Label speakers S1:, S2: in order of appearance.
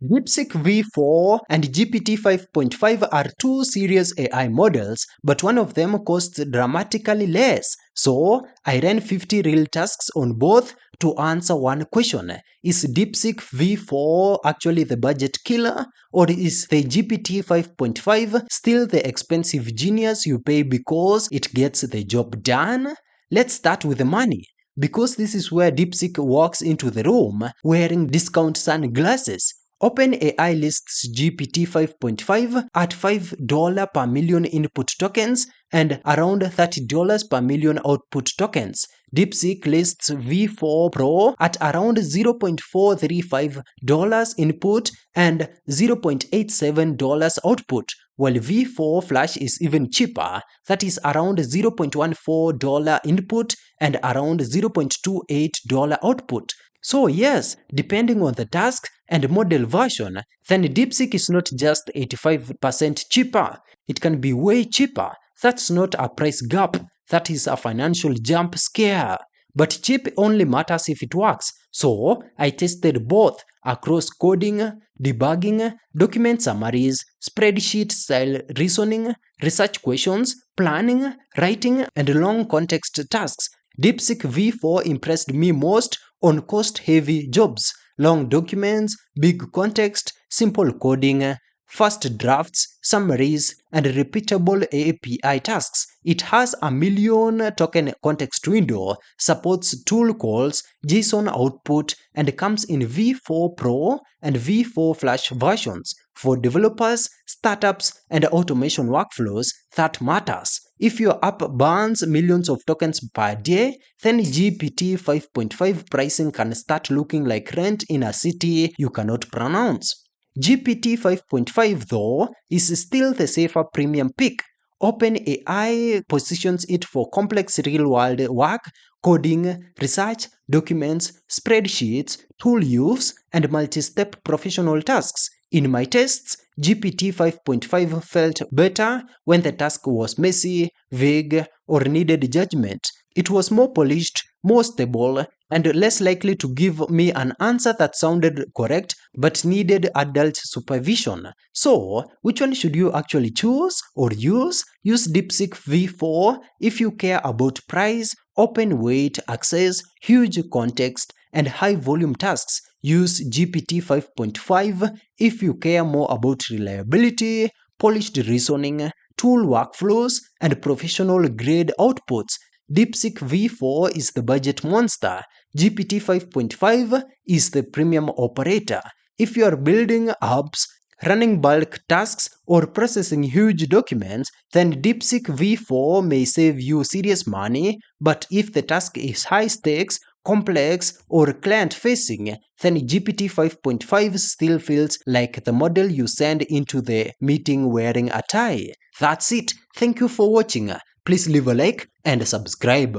S1: DeepSeek V4 and GPT-5.5 are two serious AI models, but one of them costs dramatically less. So, I ran 50 real tasks on both to answer one question. Is DeepSeek V4 actually the budget killer? Or is the GPT 5.5 still the expensive genius you pay because it gets the job done? Let's start with the money. Because this is where DeepSeek walks into the room wearing discount sunglasses. OpenAI lists GPT 5.5 at $5 per million input tokens and around $30 per million output tokens. DeepSeek lists V4 Pro at around $0.435 input and $0.87 output, while V4 Flash is even cheaper, that is around $0.14 input and around $0.28 output. So yes, depending on the task and model version, then DeepSeek is not just 85% cheaper. It can be way cheaper. That's not a price gap. That is a financial jump scare. But cheap only matters if it works. So I tested both across coding, debugging, document summaries, spreadsheet style reasoning, research questions, planning, writing, and long context tasks. DeepSeek V4 impressed me most on cost-heavy jobs, long documents, big context, simple coding, fast drafts, summaries, and repeatable API tasks. It has a million token context window, supports tool calls, JSON output, and comes in V4 Pro and V4 Flash versions. For developers, startups, and automation workflows, that matters. If your app burns millions of tokens per day, then GPT 5.5 pricing can start looking like rent in a city you cannot pronounce. GPT 5.5 though is still the safer premium pick. OpenAI positions it for complex real-world work, coding, research, documents, spreadsheets, tool use, and multi-step professional tasks. In my tests, GPT 5.5 felt better when the task was messy, vague, or needed judgment. It was more polished, more stable, and less likely to give me an answer that sounded correct but needed adult supervision. So, which one should you actually choose or use? Use DeepSeek V4 if you care about price, open weight access, huge context, and high volume tasks. Use GPT 5.5 if you care more about reliability, polished reasoning, tool workflows, and professional grade outputs. DeepSeek V4 is the budget monster. GPT 5.5 is the premium operator. If you are building apps, running bulk tasks, or processing huge documents, then DeepSeek V4 may save you serious money, but if the task is high stakes, complex, or client-facing, then GPT 5.5 still feels like the model you send into the meeting wearing a tie. That's it. Thank you for watching. Please leave a like and subscribe.